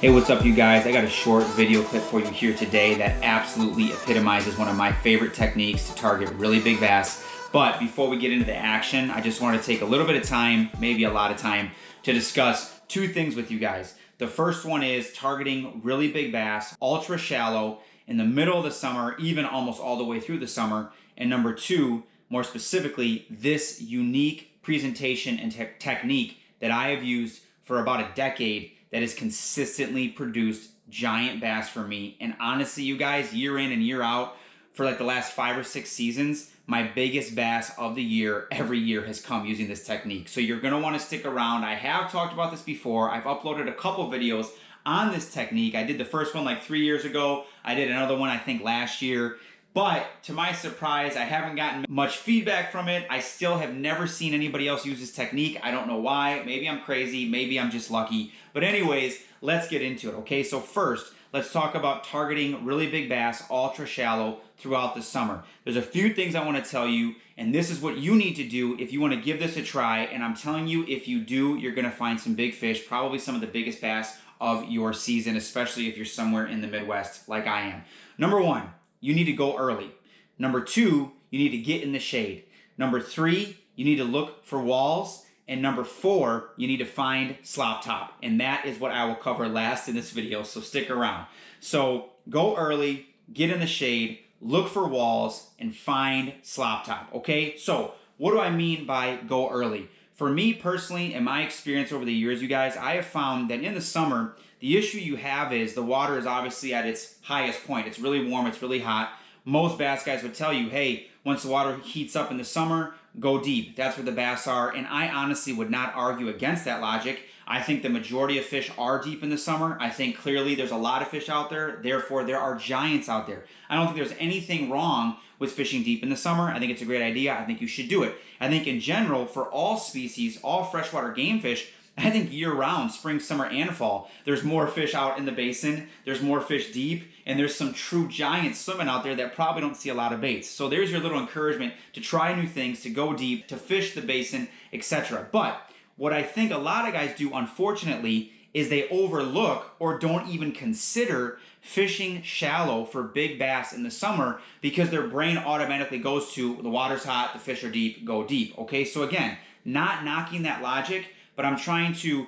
Hey, what's up you guys? I got a short video clip for you here today that absolutely epitomizes one of my favorite techniques to target really big bass. But before we get into the action, I just want to take a little bit of time, maybe a lot of time, to discuss two things with you guys. The first one is targeting really big bass, ultra shallow, in the middle of the summer, even almost all the way through the summer. And number two, more specifically, this unique presentation and technique that I have used for about a decade that has consistently produced giant bass for me. And honestly, you guys, year in and year out, for like the last 5 or 6 seasons, my biggest bass of the year every year has come using this technique. So you're gonna wanna stick around. I have talked about this before. I've uploaded a couple videos on this technique. I did the first one like 3 years ago. I did another one, I think last year. But to my surprise, I haven't gotten much feedback from it. I still have never seen anybody else use this technique. I don't know why. Maybe I'm crazy. Maybe I'm just lucky. But anyways, let's get into it, okay? So first, let's talk about targeting really big bass, ultra shallow, throughout the summer. There's a few things I want to tell you, and this is what you need to do if you want to give this a try. And I'm telling you, if you do, you're going to find some big fish, probably some of the biggest bass of your season, especially if you're somewhere in the Midwest like I am. Number one, you need to go early. Number two, you need to get in the shade. Number three, you need to look for walls. And number four, you need to find slop top. And that is what I will cover last in this video, so stick around. So go early, get in the shade, look for walls, and find slop top, okay? So what do I mean by go early? For me personally, in my experience over the years, you guys, I have found that in the summer, the issue you have is the water is obviously at its highest point. It's really warm, it's really hot. Most bass guys would tell you, hey, once the water heats up in the summer, go deep. That's where the bass are. And I honestly would not argue against that logic. I think the majority of fish are deep in the summer. I think clearly there's a lot of fish out there. Therefore, there are giants out there. I don't think there's anything wrong with fishing deep in the summer. I think it's a great idea. I think you should do it. I think in general, for all species, all freshwater game fish, I think year-round, spring, summer, and fall, there's more fish out in the basin, there's more fish deep, and there's some true giants swimming out there that probably don't see a lot of baits. So there's your little encouragement to try new things, to go deep, to fish the basin, etc. But what I think a lot of guys do, unfortunately, is they overlook or don't even consider fishing shallow for big bass in the summer because their brain automatically goes to the water's hot, the fish are deep, go deep. Okay, so again, not knocking that logic, but I'm trying to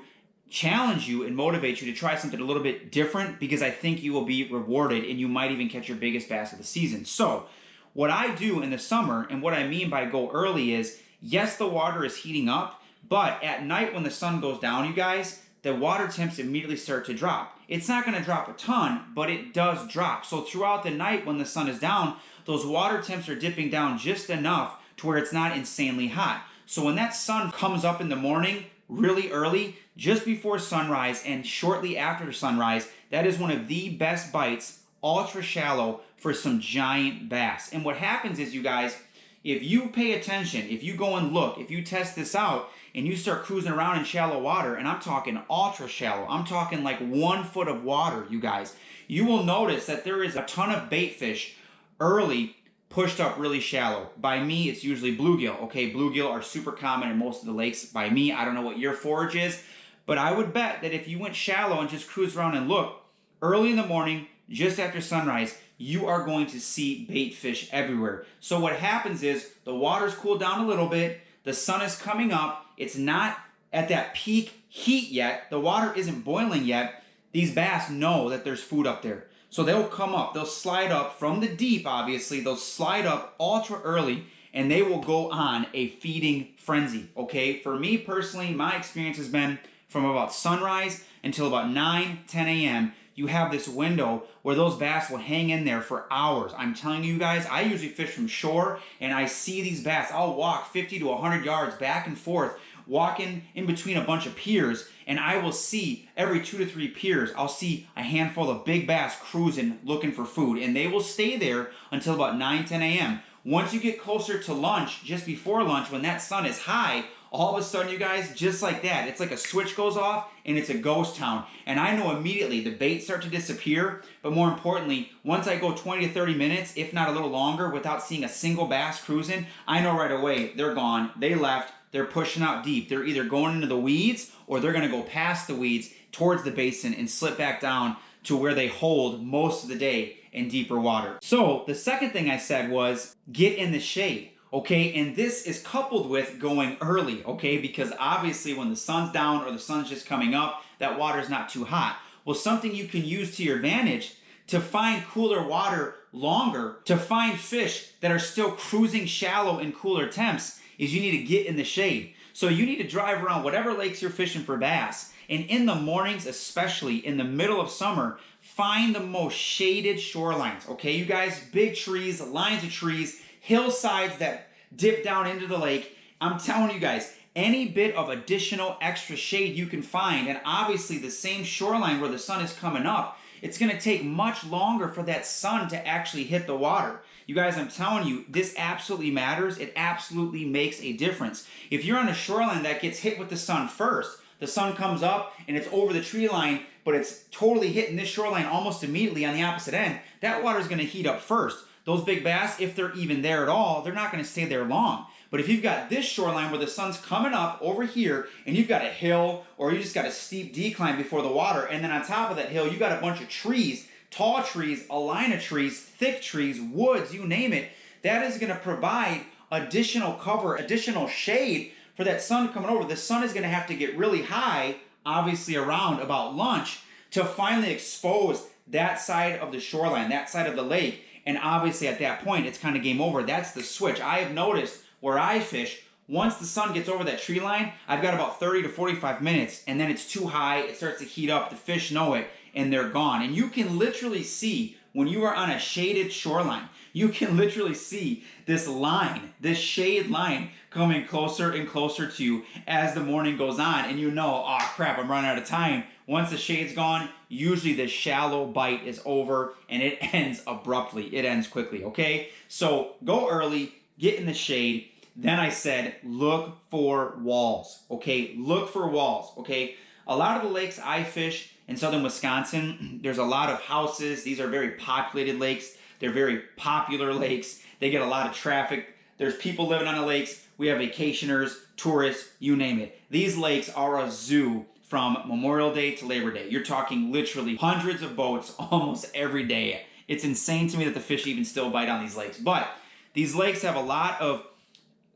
challenge you and motivate you to try something a little bit different because I think you will be rewarded and you might even catch your biggest bass of the season. So what I do in the summer, and what I mean by go early, is yes, the water is heating up, but at night when the sun goes down, you guys, the water temps immediately start to drop. It's not going to drop a ton, but it does drop. So throughout the night when the sun is down, those water temps are dipping down just enough to where it's not insanely hot. So when that sun comes up in the morning, really early, just before sunrise and shortly after sunrise, that is one of the best bites, ultra shallow, for some giant bass. And what happens is, you guys, if you pay attention, if you go and look, if you test this out, and you start cruising around in shallow water, and I'm talking ultra shallow, I'm talking like 1 foot of water, you guys, you will notice that there is a ton of bait fish early pushed up really shallow. By me, it's usually bluegill. Okay, bluegill are super common in most of the lakes by me. I don't know what your forage is, but I would bet that if you went shallow and just cruised around and looked, early in the morning, just after sunrise, you are going to see bait fish everywhere. So what happens is the water's cooled down a little bit, the sun is coming up, it's not at that peak heat yet, the water isn't boiling yet. These bass know that there's food up there. So they'll come up, they'll slide up from the deep, obviously, they'll slide up ultra early, and they will go on a feeding frenzy, okay? For me personally, my experience has been from about sunrise until about 9, 10 a.m., you have this window where those bass will hang in there for hours. I'm telling you guys, I usually fish from shore, and I see these bass. I'll walk 50 to 100 yards back and forth, walking in between a bunch of piers, and I will see every 2 to 3 piers, I'll see a handful of big bass cruising, looking for food, and they will stay there until about 9, 10 a.m. Once you get closer to lunch, just before lunch, when that sun is high, all of a sudden, you guys, just like that, it's like a switch goes off and it's a ghost town. And I know immediately the baits start to disappear, but more importantly, once I go 20 to 30 minutes, if not a little longer, without seeing a single bass cruising, I know right away they're gone, they left, they're pushing out deep. They're either going into the weeds or they're going to go past the weeds towards the basin and slip back down to where they hold most of the day in deeper water. So the second thing I said was get in the shade, okay? And this is coupled with going early, okay? Because obviously when the sun's down or the sun's just coming up, that water's not too hot. Well, something you can use to your advantage to find cooler water longer, to find fish that are still cruising shallow in cooler temps, is you need to get in the shade. So you need to drive around whatever lakes you're fishing for bass. And in the mornings, especially in the middle of summer, find the most shaded shorelines, okay? You guys, big trees, lines of trees, hillsides that dip down into the lake. I'm telling you guys, any bit of additional extra shade you can find, and obviously the same shoreline where the sun is coming up, it's gonna take much longer for that sun to actually hit the water. You guys, I'm telling you, this absolutely matters. It absolutely makes a difference. If you're on a shoreline that gets hit with the sun first, the sun comes up and it's over the tree line, but it's totally hitting this shoreline almost immediately on the opposite end, that water's gonna heat up first. Those big bass, if they're even there at all, they're not gonna stay there long. But if you've got this shoreline where the sun's coming up over here and you've got a hill or you just got a steep decline before the water, and then on top of that hill, you got a bunch of trees, tall trees, a line of trees, thick trees, woods, you name it, that is gonna provide additional cover, additional shade for that sun coming over. The sun is gonna have to get really high, obviously around about lunch, to finally expose that side of the shoreline, that side of the lake. And obviously at that point, it's kind of game over. That's the switch. I have noticed where I fish, once the sun gets over that tree line, I've got about 30 to 45 minutes, and then it's too high, it starts to heat up, the fish know it, and they're gone. And you can literally see, when you are on a shaded shoreline, you can literally see this line, this shade line, coming closer and closer to you as the morning goes on, and you know, oh crap, I'm running out of time. Once the shade's gone, usually the shallow bite is over, and it ends abruptly. It ends quickly, okay? So go early, get in the shade. Then I said, look for walls, okay? Look for walls, okay? A lot of the lakes I fish in southern Wisconsin, there's a lot of houses. These are very populated lakes. They're very popular lakes. They get a lot of traffic. There's people living on the lakes. We have vacationers, tourists, you name it. These lakes are a zoo from Memorial Day to Labor Day. You're talking literally hundreds of boats almost every day. It's insane to me that the fish even still bite on these lakes. But these lakes have a lot of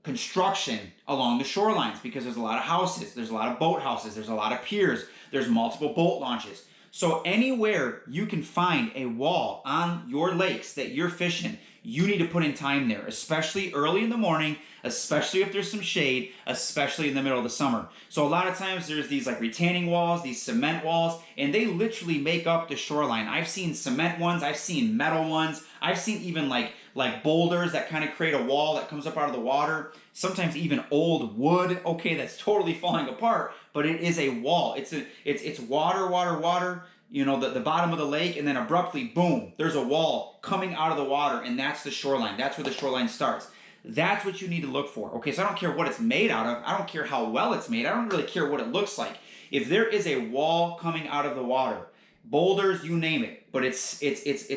construction along the shorelines because there's a lot of houses, there's a lot of boat houses, there's a lot of piers, there's multiple boat launches. So anywhere you can find a wall on your lakes that you're fishing, you need to put in time there, especially early in the morning, especially if there's some shade, especially in the middle of the summer. So a lot of times there's these like retaining walls, these cement walls, and they literally make up the shoreline. I've seen cement ones, I've seen metal ones, I've seen even like boulders that kind of create a wall that comes up out of the water. Sometimes even old wood, okay, that's totally falling apart, but it is a wall. It's water, water, water, you know, the bottom of the lake, and then abruptly, boom, there's a wall coming out of the water, and that's the shoreline. That's where the shoreline starts. That's what you need to look for. Okay, so I don't care what it's made out of. I don't care how well it's made. I don't really care what it looks like. If there is a wall coming out of the water, boulders, you name it, but it's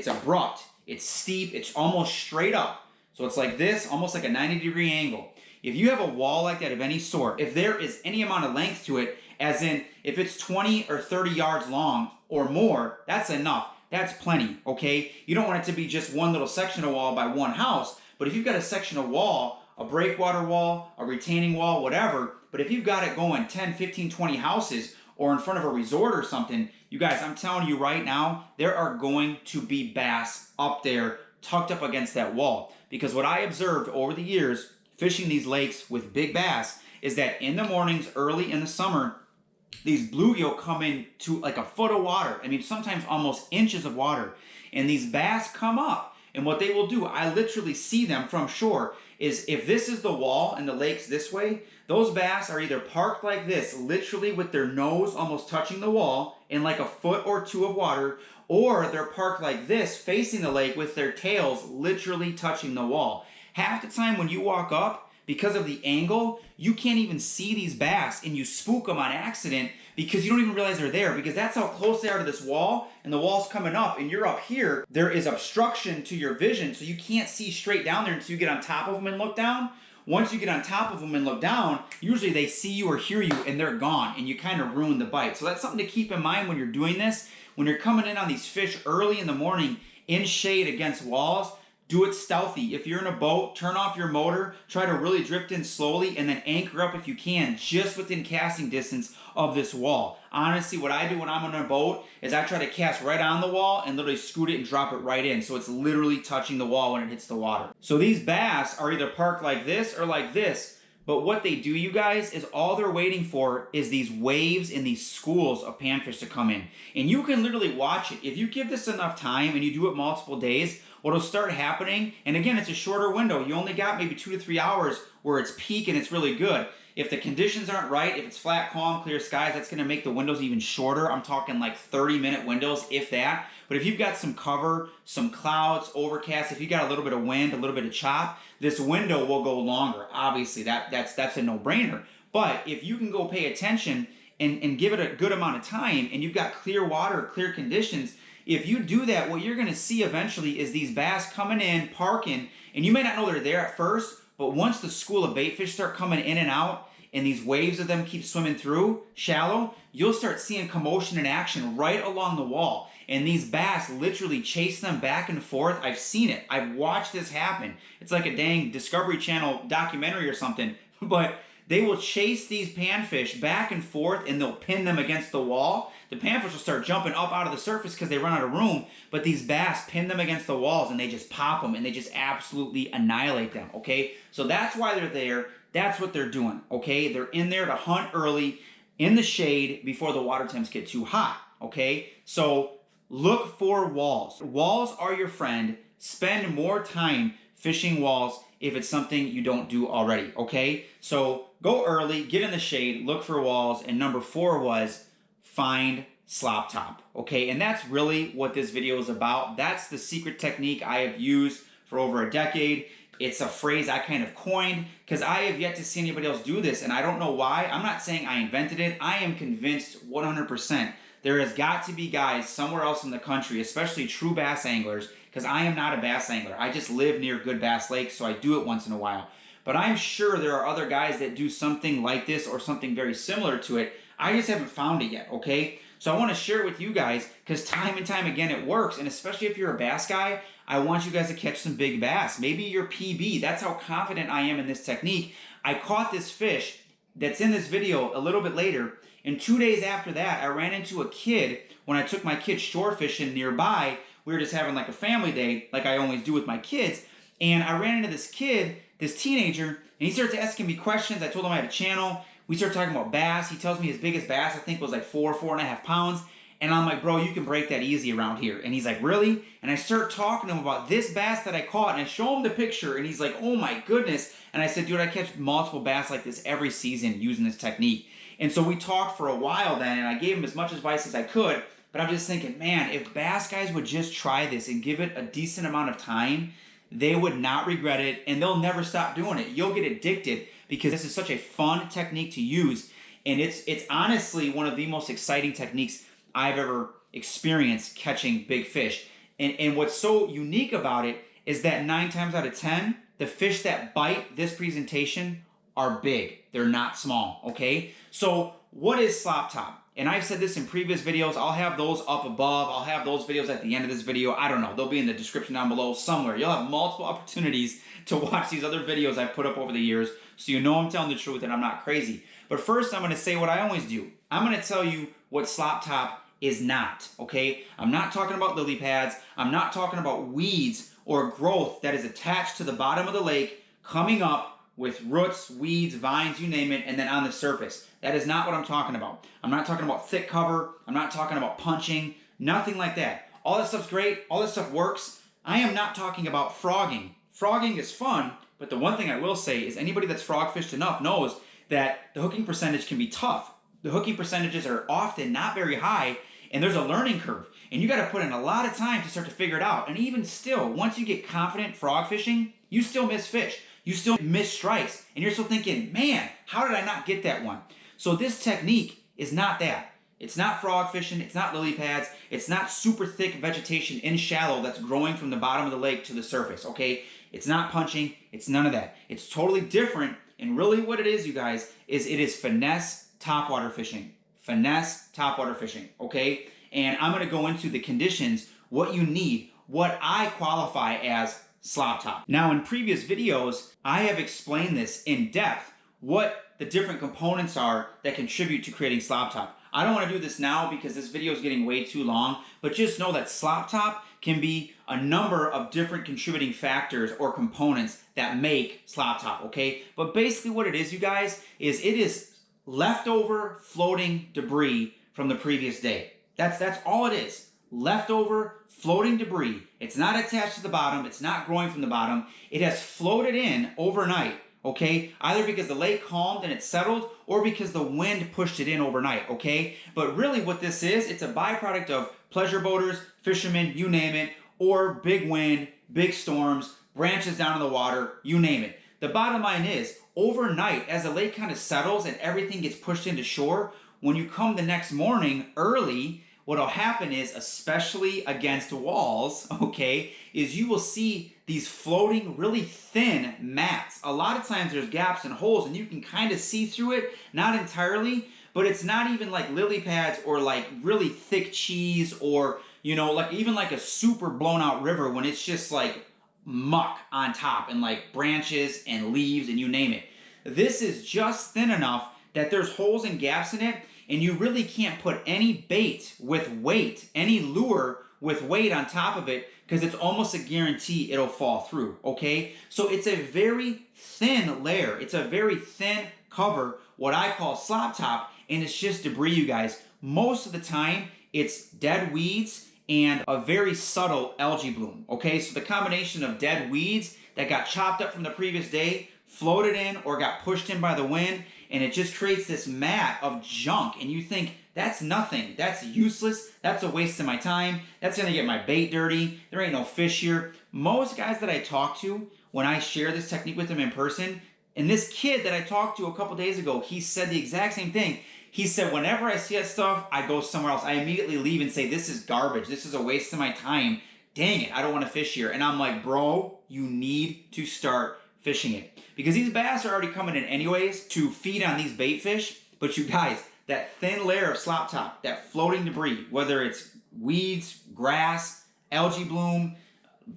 abrupt, it's steep, it's almost straight up. So it's like this, almost like a 90-degree angle. If you have a wall like that of any sort, if there is any amount of length to it, as in if it's 20 or 30 yards long or more, that's enough. That's plenty, okay? You don't want it to be just one little section of wall by one house, but if you've got a section of wall, a breakwater wall, a retaining wall, whatever, but if you've got it going 10, 15, 20 houses or in front of a resort or something, you guys, I'm telling you right now, there are going to be bass up there tucked up against that wall. Because what I observed over the years fishing these lakes with big bass is that in the mornings, early in the summer, these bluegill come in to like a foot of water. I mean, sometimes almost inches of water. And these bass come up. And what they will do, I literally see them from shore, is if this is the wall and the lake's this way, those bass are either parked like this, literally with their nose almost touching the wall in like a foot or two of water, or they're parked like this, facing the lake with their tails literally touching the wall. Half the time when you walk up, because of the angle, you can't even see these bass and you spook them on accident because you don't even realize they're there, because that's how close they are to this wall, and the wall's coming up and you're up here. There is obstruction to your vision, so you can't see straight down there until you get on top of them and look down. once you get on top of them and look down, usually they see you or hear you and they're gone, and you kind of ruin the bite. So that's something to keep in mind when you're doing this. When you're coming in on these fish early in the morning in shade against walls, do it stealthy. If you're in a boat, turn off your motor, try to really drift in slowly, and then anchor up if you can, just within casting distance of this wall. Honestly, what I do when I'm on a boat is I try to cast right on the wall and literally scoot it and drop it right in, so it's literally touching the wall when it hits the water. So these bass are either parked like this or like this, but what they do, you guys, is all they're waiting for is these waves and these schools of panfish to come in. And you can literally watch it. If you give this enough time and you do it multiple days, what'll start happening, and again, it's a shorter window. You only got maybe 2 to 3 hours where it's peak and it's really good. If the conditions aren't right, if it's flat, calm, clear skies, that's going to make the windows even shorter. I'm talking like 30-minute windows, if that. But if you've got some cover, some clouds, overcast, if you got a little bit of wind, a little bit of chop, this window will go longer. Obviously, that's a no-brainer. But if you can go pay attention and give it a good amount of time, and you've got clear water, clear conditions, if you do that, what you're going to see eventually is these bass coming in, parking, and you may not know they're there at first, but once the school of bait fish start coming in and out, and these waves of them keep swimming through, shallow, you'll start seeing commotion and action right along the wall. And these bass literally chase them back and forth. I've seen it. I've watched this happen. It's like a dang Discovery Channel documentary or something. But they will chase these panfish back and forth, and they'll pin them against the wall. The panfish will start jumping up out of the surface because they run out of room, but these bass pin them against the walls, and they just pop them, and they just absolutely annihilate them, okay? So that's why they're there. That's what they're doing, okay? They're in there to hunt early in the shade before the water temps get too hot, okay? So look for walls. Walls are your friend. Spend more time fishing walls if it's something you don't do already, okay? So go early, get in the shade, look for walls, and number 4 was find slop top, okay? And that's really what this video is about. That's the secret technique I have used for over a decade. It's a phrase I kind of coined because I have yet to see anybody else do this, and I don't know why. I'm not saying I invented it. I am convinced 100% there has got to be guys somewhere else in the country, especially true bass anglers, because I am not a bass angler. I just live near good bass lakes, so I do it once in a while. But I'm sure there are other guys that do something like this or something very similar to it. I just haven't found it yet, okay? So I want to share it with you guys because time and time again it works, and especially if you're a bass guy, I want you guys to catch some big bass. Maybe you're PB. That's how confident I am in this technique. I caught this fish that's in this video a little bit later, and 2 days after that, I ran into a kid when I took my kids shore fishing nearby. We were just having like a family day, like I always do with my kids, and I ran into this kid, this teenager, and he starts asking me questions. I told him I had a channel. We started talking about bass. He tells me his biggest bass, I think, was like 4.5 pounds. And I'm like, bro, you can break that easy around here. And he's like, really? And I start talking to him about this bass that I caught, and I show him the picture, and he's like, oh my goodness. And I said, dude, I catch multiple bass like this every season using this technique. And so we talked for a while then, and I gave him as much advice as I could, but I'm just thinking, man, if bass guys would just try this and give it a decent amount of time, they would not regret it, and they'll never stop doing it. You'll get addicted because this is such a fun technique to use, and it's honestly one of the most exciting techniques I've ever experienced catching big fish. And what's so unique about it is that 9 times out of 10, the fish that bite this presentation are big. They're not small, okay? So what is slop top? And I've said this in previous videos. I'll have those up above. I'll have those videos at the end of this video. I don't know. They'll be in the description down below somewhere. You'll have multiple opportunities to watch these other videos I've put up over the years, so you know I'm telling the truth and I'm not crazy. But first, I'm going to say what I always do. I'm going to tell you what slop top is not, okay? I'm not talking about lily pads. I'm not talking about weeds or growth that is attached to the bottom of the lake, coming up with roots, weeds, vines, you name it, and then on the surface. That is not what I'm talking about. I'm not talking about thick cover. I'm not talking about punching. Nothing like that. All that stuff's great. All that stuff works. I am not talking about frogging. Frogging is fun, but the one thing I will say is anybody that's frog fished enough knows that the hooking percentage can be tough. The hooking percentages are often not very high, and there's a learning curve. And you got to put in a lot of time to start to figure it out. And even still, once you get confident frog fishing, you still miss fish. You still miss strikes. And you're still thinking, man, how did I not get that one? So this technique is not that. It's not frog fishing. It's not lily pads. It's not super thick vegetation in shallow that's growing from the bottom of the lake to the surface, okay? It's not punching. It's none of that. It's totally different. And really what it is, you guys, is it is finesse topwater fishing. Finesse topwater fishing, okay? And I'm going to go into the conditions, what you need, what I qualify as slop top. Now, in previous videos, I have explained this in depth, what the different components are that contribute to creating slop top. I don't want to do this now because this video is getting way too long, but just know that slop top can be a number of different contributing factors or components that make slop top, okay? But basically what it is, you guys, is it is leftover floating debris from the previous day. That's all it is. Leftover floating debris. It's not attached to the bottom. It's not growing from the bottom. It has floated in overnight, okay? Either because the lake calmed and it settled or because the wind pushed it in overnight, okay? But really what this is, it's a byproduct of pleasure boaters, fishermen, you name it, or big wind, big storms, branches down in the water, you name it. The bottom line is, overnight, as the lake kind of settles and everything gets pushed into shore, when you come the next morning early, what'll happen is, especially against walls, okay, is you will see these floating, really thin mats. A lot of times there's gaps and holes and you can kind of see through it, not entirely, but it's not even like lily pads or like really thick cheese or, you know, like even like a super blown out river when it's just like muck on top and like branches and leaves and you name it. This is just thin enough that there's holes and gaps in it, and you really can't put any bait with weight, any lure with weight on top of it, because it's almost a guarantee it'll fall through, okay? So it's a very thin layer. It's a very thin cover, what I call slop top, and it's just debris, you guys. Most of the time, it's dead weeds and a very subtle algae bloom, okay? So the combination of dead weeds that got chopped up from the previous day, floated in or got pushed in by the wind, and it just creates this mat of junk, and you think, that's nothing, that's useless, that's a waste of my time, that's gonna get my bait dirty, there ain't no fish here. Most guys that I talk to, when I share this technique with them in person, and this kid that I talked to a couple days ago, he said the exact same thing. He said, whenever I see that stuff, I go somewhere else. I immediately leave and say, this is garbage, this is a waste of my time, dang it, I don't wanna fish here. And I'm like, bro, you need to start fishing it. Because these bass are already coming in anyways to feed on these bait fish. But you guys, that thin layer of slop top, that floating debris, whether it's weeds, grass, algae bloom,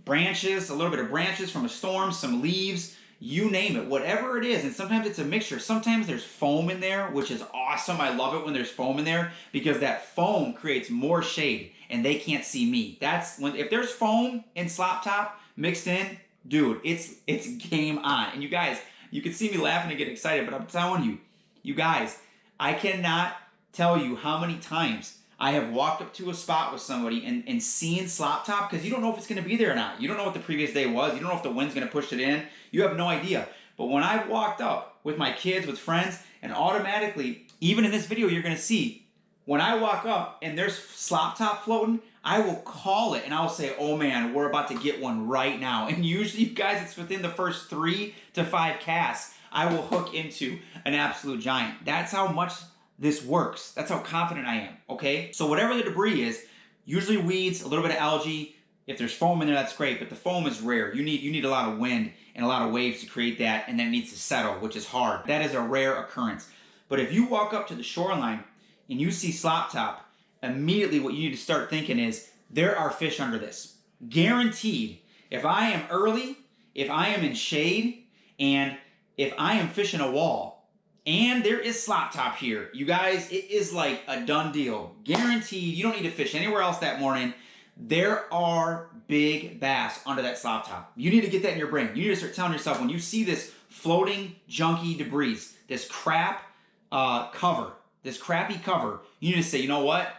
branches, a little bit of branches from a storm, some leaves, you name it, whatever it is. And sometimes it's a mixture. Sometimes there's foam in there, which is awesome. I love it when there's foam in there because that foam creates more shade and they can't see me. That's when, if there's foam in slop top mixed in, dude, it's game on. And you guys, you can see me laughing and get excited, but I'm telling you, you guys, I cannot tell you how many times I have walked up to a spot with somebody and seen slop top, because you don't know if it's going to be there or not. You don't know what the previous day was. You don't know if the wind's going to push it in. You have no idea. But when I've walked up with my kids, with friends, and automatically, even in this video, you're going to see, when I walk up and there's slop top floating, I will call it and I will say, oh man, we're about to get one right now. And usually, you guys, it's within the first 3 to 5 casts, I will hook into an absolute giant. That's how much this works. That's how confident I am, okay? So whatever the debris is, usually weeds, a little bit of algae. If there's foam in there, that's great, but the foam is rare. You need a lot of wind and a lot of waves to create that, and then it needs to settle, which is hard. That is a rare occurrence. But if you walk up to the shoreline and you see slop top, immediately what you need to start thinking is, there are fish under this. Guaranteed. If I am early, if I am in shade, and if I am fishing a wall, and there is slop top here, you guys, it is like a done deal. Guaranteed, you don't need to fish anywhere else that morning. There are big bass under that slop top. You need to get that in your brain. You need to start telling yourself, when you see this floating junky debris, this crap cover, this crappy cover, you need to say, you know what?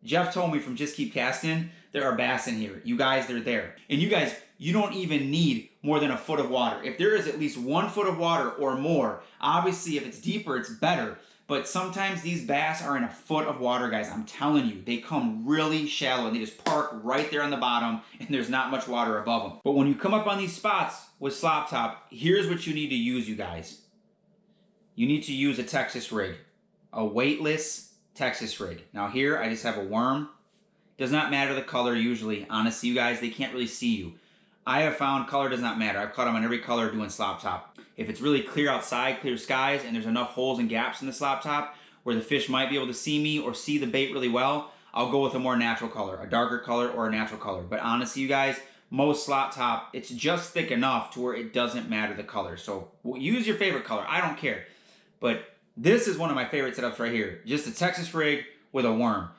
Jeff told me from Just Keep Casting, there are bass in here. You guys, they're there. And you guys, you don't even need more than a foot of water. If there is at least 1 foot of water or more, obviously if it's deeper, it's better. But sometimes these bass are in a foot of water, guys. I'm telling you, they come really shallow and they just park right there on the bottom and there's not much water above them. But when you come up on these spots with slop top, here's what you need to use, you guys. You need to use a Texas rig, a weightless Texas rig. Now here, I just have a worm. Does not matter the color usually. Honestly, you guys, they can't really see you. I have found color does not matter. I've caught them on every color doing slop top. If it's really clear outside, clear skies, and there's enough holes and gaps in the slop top where the fish might be able to see me or see the bait really well, I'll go with a more natural color, a darker color or a natural color. But honestly, you guys, most slop top, it's just thick enough to where it doesn't matter the color. So use your favorite color. I don't care. But this is one of my favorite setups right here. Just a Texas rig with a worm.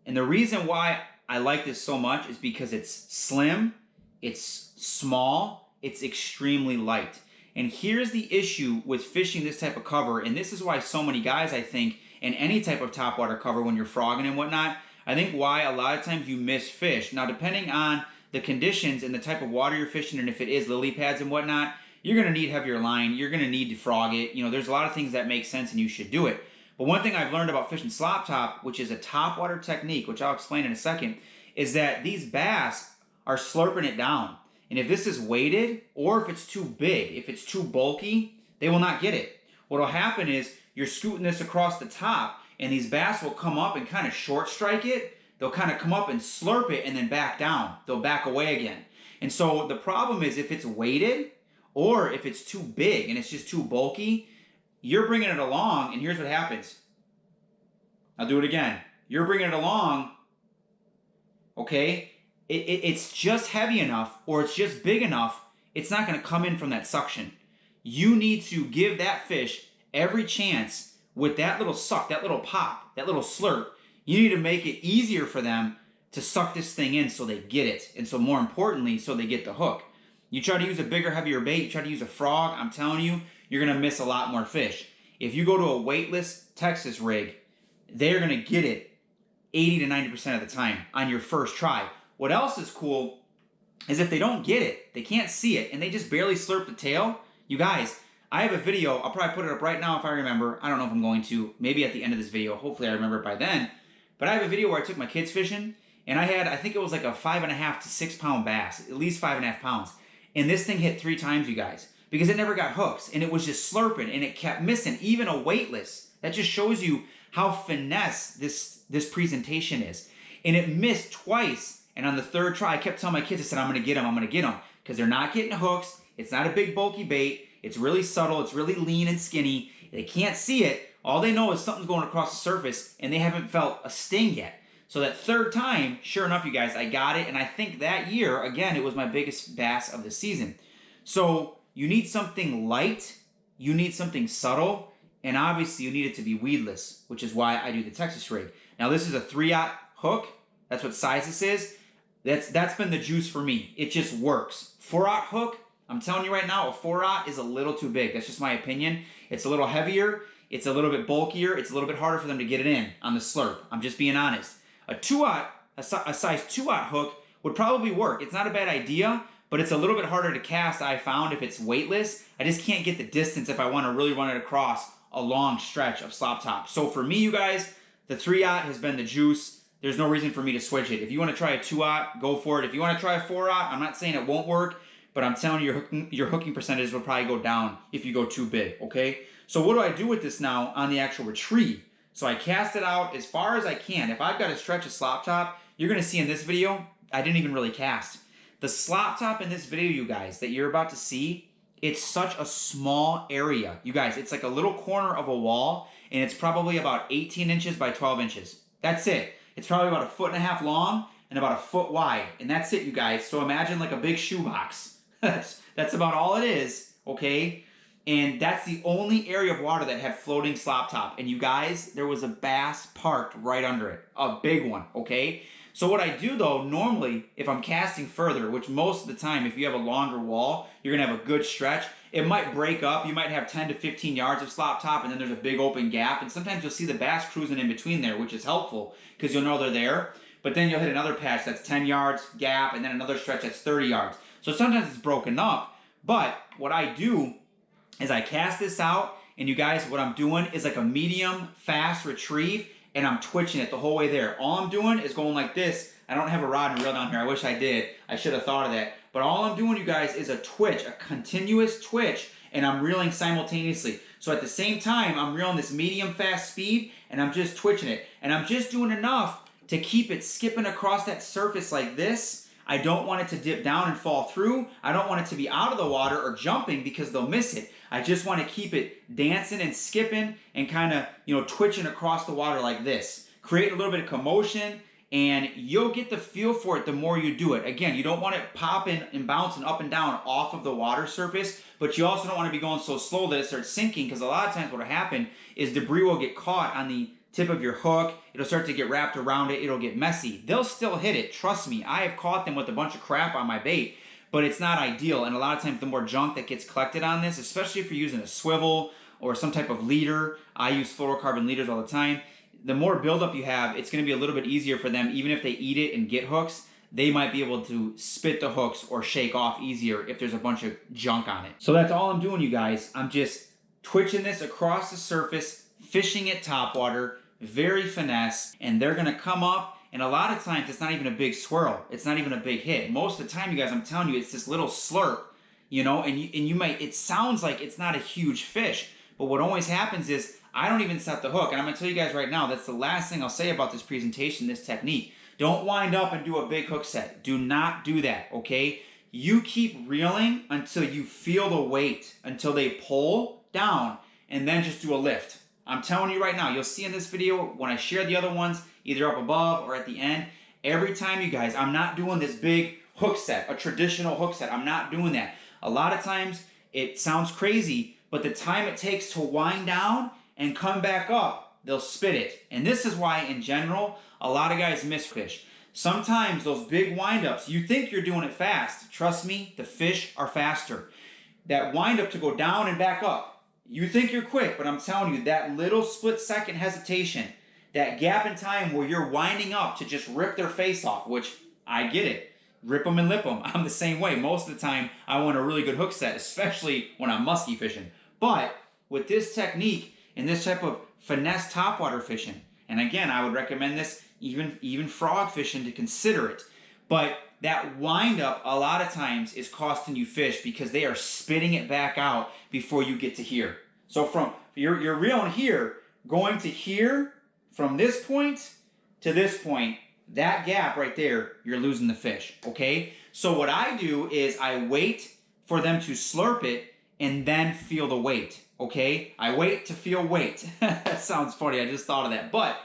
And the reason why I like this so much is because it's slim, it's small, it's extremely light. And here's the issue with fishing this type of cover, and this is why so many guys, I think, in any type of topwater cover when you're frogging and whatnot, I think why a lot of times you miss fish. Now, depending on the conditions and the type of water you're fishing, and if it is lily pads and whatnot, you're going to need heavier line. You're going to need to frog it. You know, there's a lot of things that make sense and you should do it. But one thing I've learned about fishing slop top, which is a topwater technique, which I'll explain in a second, is that these bass are slurping it down. And if this is weighted, or if it's too big, if it's too bulky, they will not get it. What will happen is you're scooting this across the top, and these bass will come up and kind of short strike it. They'll kind of come up and slurp it and then back down. They'll back away again. And so the problem is if it's weighted, or if it's too big and it's just too bulky, you're bringing it along, and here's what happens. I'll do it again. You're bringing it along, okay? It's just heavy enough, or it's just big enough, it's not going to come in from that suction. You need to give that fish every chance with that little suck, that little pop, that little slurp. You need to make it easier for them to suck this thing in so they get it. And so more importantly, so they get the hook. You try to use a bigger, heavier bait, you try to use a frog, I'm telling you, you're going to miss a lot more fish. If you go to a weightless Texas rig, they're going to get it 80 to 90% of the time on your first try. What else is cool is if they don't get it, they can't see it, and they just barely slurp the tail. You guys, I have a video. I'll probably put it up right now if I remember. I don't know if I'm going to. Maybe at the end of this video. Hopefully I remember it by then. But I have a video where I took my kids fishing, and I had, I think it was like a 5.5 to 6 pound bass, at least 5.5 pounds. And this thing hit 3 times, you guys, because it never got hooks, and it was just slurping, and it kept missing, even a weightless. That just shows you how finesse this presentation is. And it missed twice. And on the third try, I kept telling my kids, I said, I'm going to get them, because they're not getting hooks. It's not a big, bulky bait. It's really subtle. It's really lean and skinny. They can't see it. All they know is something's going across the surface, and they haven't felt a sting yet. So that third time, sure enough, you guys, I got it. And I think that year, again, it was my biggest bass of the season. So you need something light. You need something subtle. And obviously, you need it to be weedless, which is why I do the Texas rig. Now, this is a 3/0 hook. That's what size this is. That's been the juice for me. It just works. 4/0 hook, I'm telling you right now, a 4/0 is a little too big. That's just my opinion. It's a little heavier. It's a little bit bulkier. It's a little bit harder for them to get it in on the slurp. I'm just being honest. A 2/0, a size 2/0 hook would probably work. It's not a bad idea, but it's a little bit harder to cast, I found, if it's weightless. I just can't get the distance if I want to really run it across a long stretch of slop top. So for me, you guys, the 3/0 has been the juice. There's no reason for me to switch it. If you want to try a 2/0, go for it. If you want to try a 4/0, I'm not saying it won't work, but I'm telling you your hooking percentage will probably go down if you go too big, okay? So what do I do with this now on the actual retrieve? So I cast it out as far as I can. If I've got a stretch of slop top, you're going to see in this video, I didn't even really cast. The slop top in this video, you guys, that you're about to see, it's such a small area. You guys, it's like a little corner of a wall, and it's probably about 18 inches by 12 inches. That's it. It's probably about 1.5 feet long and about 1 foot wide. And that's it, you guys. So imagine like a big shoebox. That's about all it is, okay? And that's the only area of water that had floating slop top. And you guys, there was a bass parked right under it. A big one, okay? So what I do though, normally, if I'm casting further, which most of the time, if you have a longer wall, you're gonna have a good stretch. It might break up. You might have 10 to 15 yards of slop top, and then there's a big open gap. And sometimes you'll see the bass cruising in between there, which is helpful because you'll know they're there. But then you'll hit another patch that's 10 yards gap, and then another stretch that's 30 yards. So sometimes it's broken up. But what I do is I cast this out, and you guys, what I'm doing is like a medium fast retrieve, and I'm twitching it the whole way there. All I'm doing is going like this. I don't have a rod and reel down here. I wish I did. I should have thought of that. But all I'm doing, you guys, is a twitch, a continuous twitch, and I'm reeling simultaneously. So at the same time, I'm reeling this medium fast speed, and I'm just twitching it. And I'm just doing enough to keep it skipping across that surface like this. I don't want it to dip down and fall through. I don't want it to be out of the water or jumping because they'll miss it. I just want to keep it dancing and skipping and kind of, twitching across the water like this. Create a little bit of commotion, and you'll get the feel for it the more you do it. Again, you don't want it popping and bouncing up and down off of the water surface, but you also don't want to be going so slow that it starts sinking, because a lot of times what will happen is debris will get caught on the tip of your hook. It'll start to get wrapped around it. It'll get messy. They'll still hit it. Trust me, I have caught them with a bunch of crap on my bait, but it's not ideal. And a lot of times the more junk that gets collected on this, especially if you're using a swivel or some type of leader, I use fluorocarbon leaders all the time, the more buildup you have, it's going to be a little bit easier for them. Even if they eat it and get hooks, they might be able to spit the hooks or shake off easier if there's a bunch of junk on it. So that's all I'm doing, you guys. I'm just twitching this across the surface, fishing it topwater, very finesse, and they're going to come up. And a lot of times it's not even a big swirl. It's not even a big hit. Most of the time, you guys, I'm telling you, it's this little slurp, and you might, it sounds like it's not a huge fish, but what always happens is I don't even set the hook. And I'm going to tell you guys right now, that's the last thing I'll say about this presentation, this technique. Don't wind up and do a big hook set. Do not do that, okay? You keep reeling until you feel the weight, until they pull down, and then just do a lift. I'm telling you right now, you'll see in this video when I share the other ones, either up above or at the end, every time, you guys, I'm not doing this big hook set, a traditional hook set. I'm not doing that. A lot of times it sounds crazy, but the time it takes to wind down and come back up, they'll spit it. And this is why, in general, a lot of guys miss fish. Sometimes those big windups, you think you're doing it fast. Trust me, the fish are faster. That windup to go down and back up, you think you're quick, but I'm telling you, that little split-second hesitation, that gap in time where you're winding up to just rip their face off, which I get it. Rip them and lip them. I'm the same way. Most of the time, I want a really good hook set, especially when I'm musky fishing. But with this technique and this type of finesse topwater fishing, and again, I would recommend this even frog fishing to consider it. But that wind up a lot of times is costing you fish because they are spitting it back out before you get to here. So from you're reeling here, going to here, from this point to this point, that gap right there, you're losing the fish, okay? So what I do is I wait for them to slurp it and then feel the weight, okay? I wait to feel weight. That sounds funny, I just thought of that. But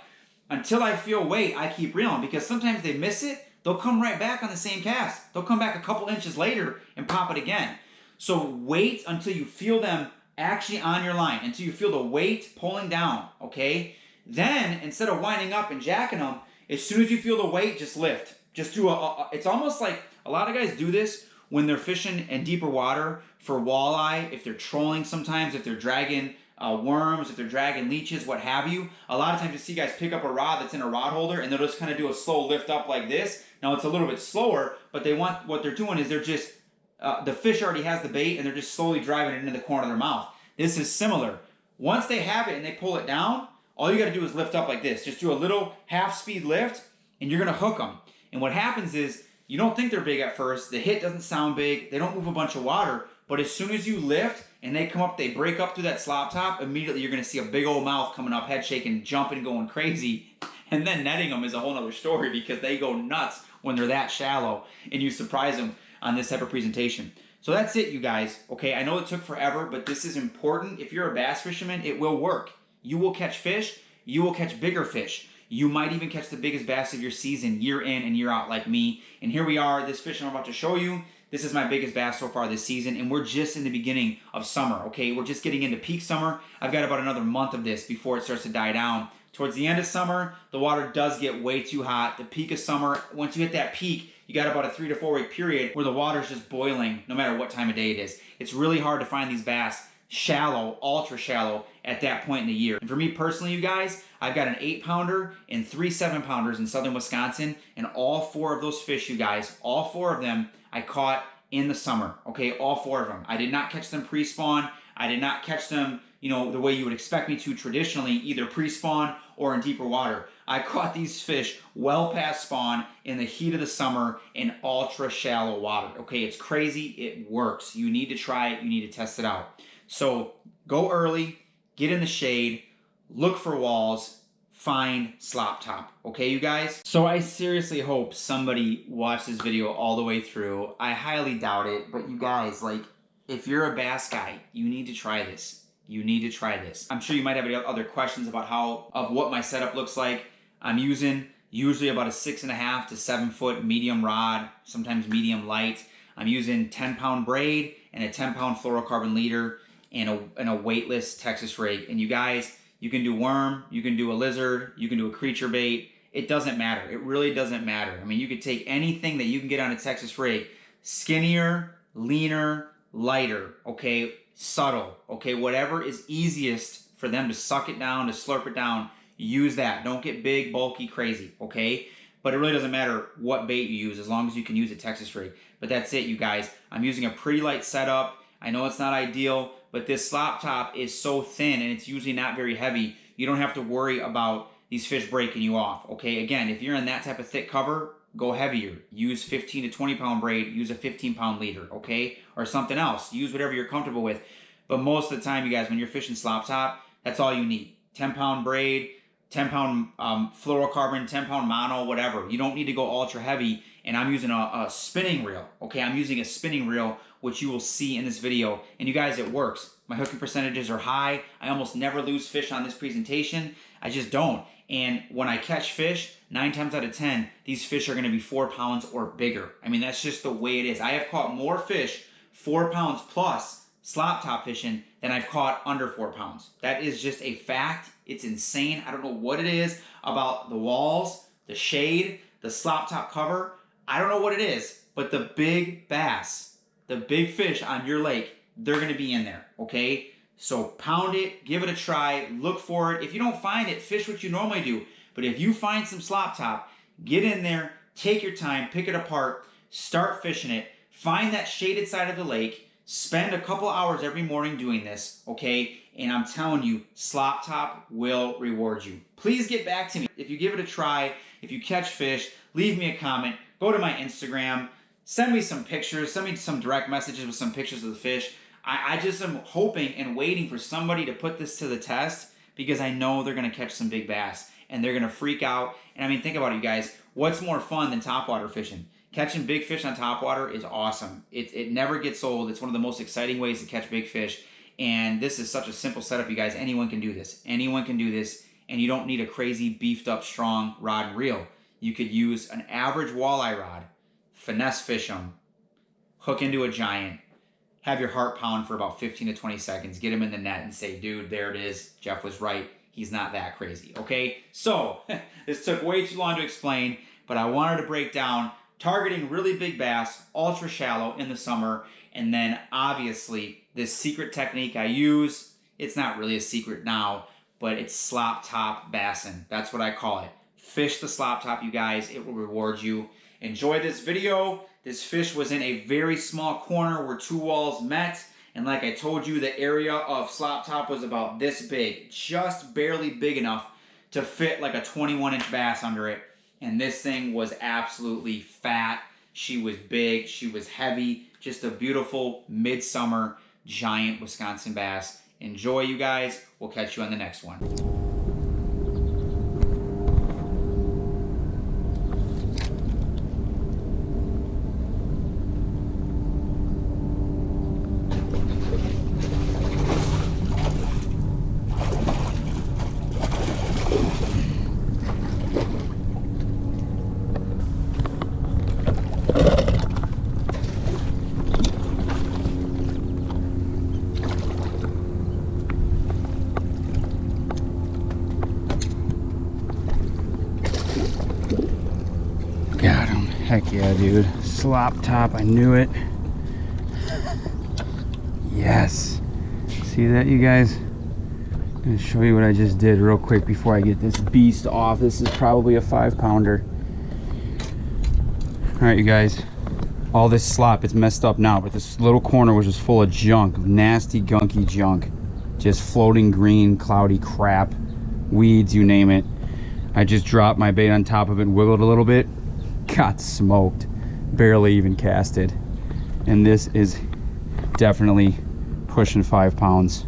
until I feel weight, I keep reeling, because sometimes they miss it, they'll come right back on the same cast. They'll come back a couple inches later and pop it again. So wait until you feel them actually on your line, until you feel the weight pulling down, okay? Then, instead of winding up and jacking them, as soon as you feel the weight, just lift. Just do it's almost like a lot of guys do this when they're fishing in deeper water for walleye, if they're trolling sometimes, if they're dragging worms, if they're dragging leeches, what have you. A lot of times you see guys pick up a rod that's in a rod holder and they'll just kind of do a slow lift up like this. Now it's a little bit slower, but what they're doing is they're just, the fish already has the bait and they're just slowly driving it into the corner of their mouth. This is similar. Once they have it and they pull it down, all you got to do is lift up like this. Just do a little half-speed lift, and you're going to hook them. And what happens is, you don't think they're big at first. The hit doesn't sound big. They don't move a bunch of water. But as soon as you lift and they come up, they break up through that slop top, immediately you're going to see a big old mouth coming up, head shaking, jumping, going crazy. And then netting them is a whole other story, because they go nuts when they're that shallow, and you surprise them on this type of presentation. So that's it, you guys. Okay, I know it took forever, but this is important. If you're a bass fisherman, it will work. You will catch fish. You will catch bigger fish. You might even catch the biggest bass of your season year in and year out, like me. And here we are, this fish I'm about to show you. This is my biggest bass so far this season, and we're just in the beginning of summer, okay? We're just getting into peak summer. I've got about another month of this before it starts to die down. Towards the end of summer, the water does get way too hot. The peak of summer, once you hit that peak, you got about a 3 to 4 week period where the water's just boiling no matter what time of day it is. It's really hard to find these bass shallow, ultra shallow at that point in the year. And for me personally, you guys, I've got an 8-pounder and 3 7-pounders in southern Wisconsin, and all 4 of those fish, you guys, all 4 of them I caught in the summer, okay? All 4 of them. I did not catch them pre-spawn. I did not catch them, the way you would expect me to traditionally, either pre-spawn or in deeper water. I caught these fish well past spawn in the heat of the summer in ultra shallow water, okay? It's crazy. It works. You need to try it. You need to test it out. So go early, get in the shade, look for walls, fine slop top, okay, you guys? So I seriously hope somebody watched this video all the way through. I highly doubt it, but you guys, like, if you're a bass guy, you need to try this. You need to try this. I'm sure you might have other questions about what my setup looks like. I'm using usually about a 6.5 to 7 foot medium rod, sometimes medium light. I'm using 10-pound braid and a 10-pound fluorocarbon leader and a weightless Texas rig. And you guys, you can do worm, you can do a lizard, you can do a creature bait. It doesn't matter. It really doesn't matter. I mean, you could take anything that you can get on a Texas rig, skinnier, leaner, lighter, okay, subtle, okay, whatever is easiest for them to suck it down, to slurp it down, use that. Don't get big, bulky, crazy, okay? But it really doesn't matter what bait you use as long as you can use a Texas rig. But that's it, you guys. I'm using a pretty light setup. I know it's not ideal, but this slop top is so thin and it's usually not very heavy. You don't have to worry about these fish breaking you off, okay? Again, if you're in that type of thick cover, go heavier. Use 15 to 20 pound braid, use a 15-pound leader, okay? Or something else. Use whatever you're comfortable with. But most of the time, you guys, when you're fishing slop top, that's all you need. 10-pound braid, 10-pound fluorocarbon, 10-pound mono, whatever. You don't need to go ultra heavy. And I'm using a spinning reel, okay? I'm using a spinning reel, which you will see in this video. And you guys, it works. My hooking percentages are high. I almost never lose fish on this presentation. I just don't. And when I catch fish, 9 times out of 10, these fish are gonna be 4 pounds or bigger. I mean, that's just the way it is. I have caught more fish 4 pounds plus slop top fishing than I've caught under 4 pounds. That is just a fact. It's insane. I don't know what it is about the walls, the shade, the slop top cover. I don't know what it is, but the big bass, the big fish on your lake, they're gonna be in there, okay? So pound it, give it a try, look for it. If you don't find it, fish what you normally do. But if you find some slop top, get in there, take your time, pick it apart, start fishing it, find that shaded side of the lake, spend a couple hours every morning doing this, okay? And I'm telling you, slop top will reward you. Please get back to me. If you give it a try, if you catch fish, leave me a comment, go to my Instagram, send me some pictures, send me some direct messages with some pictures of the fish. I just am hoping and waiting for somebody to put this to the test because I know they're going to catch some big bass and they're going to freak out. And I mean, think about it, you guys. What's more fun than topwater fishing? Catching big fish on topwater is awesome. It never gets old. It's one of the most exciting ways to catch big fish. And this is such a simple setup, you guys. Anyone can do this. Anyone can do this. And you don't need a crazy, beefed up, strong rod and reel. You could use an average walleye rod, finesse fish them, hook into a giant, have your heart pound for about 15 to 20 seconds, get him in the net and say, dude, there it is. Jeff was right. He's not that crazy, okay? So, this took way too long to explain, but I wanted to break down targeting really big bass, ultra shallow in the summer, and then obviously this secret technique I use, it's not really a secret now, but it's slop top bassing. That's what I call it. Fish the slop top, you guys. It will reward you. Enjoy this video. This fish was in a very small corner where 2 walls met. And like I told you, the area of slop top was about this big. Just barely big enough to fit like a 21-inch bass under it. And this thing was absolutely fat. She was big. She was heavy. Just a beautiful midsummer giant Wisconsin bass. Enjoy, you guys. We'll catch you on the next one. Got him. Heck yeah, dude. Slop top, I knew it. Yes. See that, you guys? I'm gonna show you what I just did real quick before I get this beast off. This is probably a 5-pounder. Alright, you guys. All this slop, it's messed up now, but this little corner was just full of junk. Nasty, gunky junk. Just floating green, cloudy crap. Weeds, you name it. I just dropped my bait on top of it, wiggled a little bit. Got smoked. Barely even casted. And this is definitely pushing 5 pounds.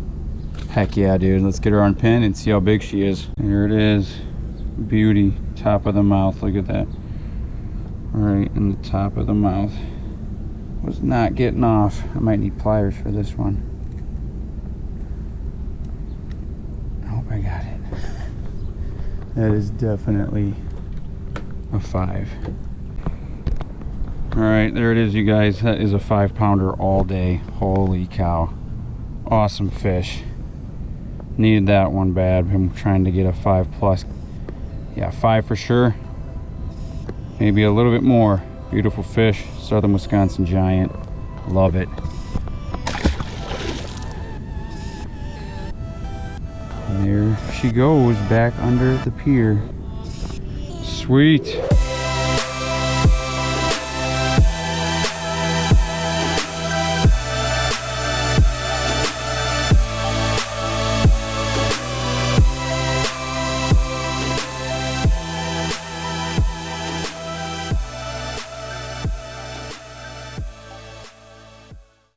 Heck yeah, dude. Let's get her on pin and see how big she is. Here it is. Beauty. Top of the mouth. Look at that. Right in the top of the mouth. Was not getting off. I might need pliers for this one. I hope I got it. That is definitely a 5. Alright, there it is, you guys. That is a 5-pounder all day. Holy cow. Awesome fish. Needed that one bad. I'm trying to get a 5+. Yeah, 5 for sure. Maybe a little bit more. Beautiful fish. Southern Wisconsin giant. Love it. And there she goes back under the pier. Sweet.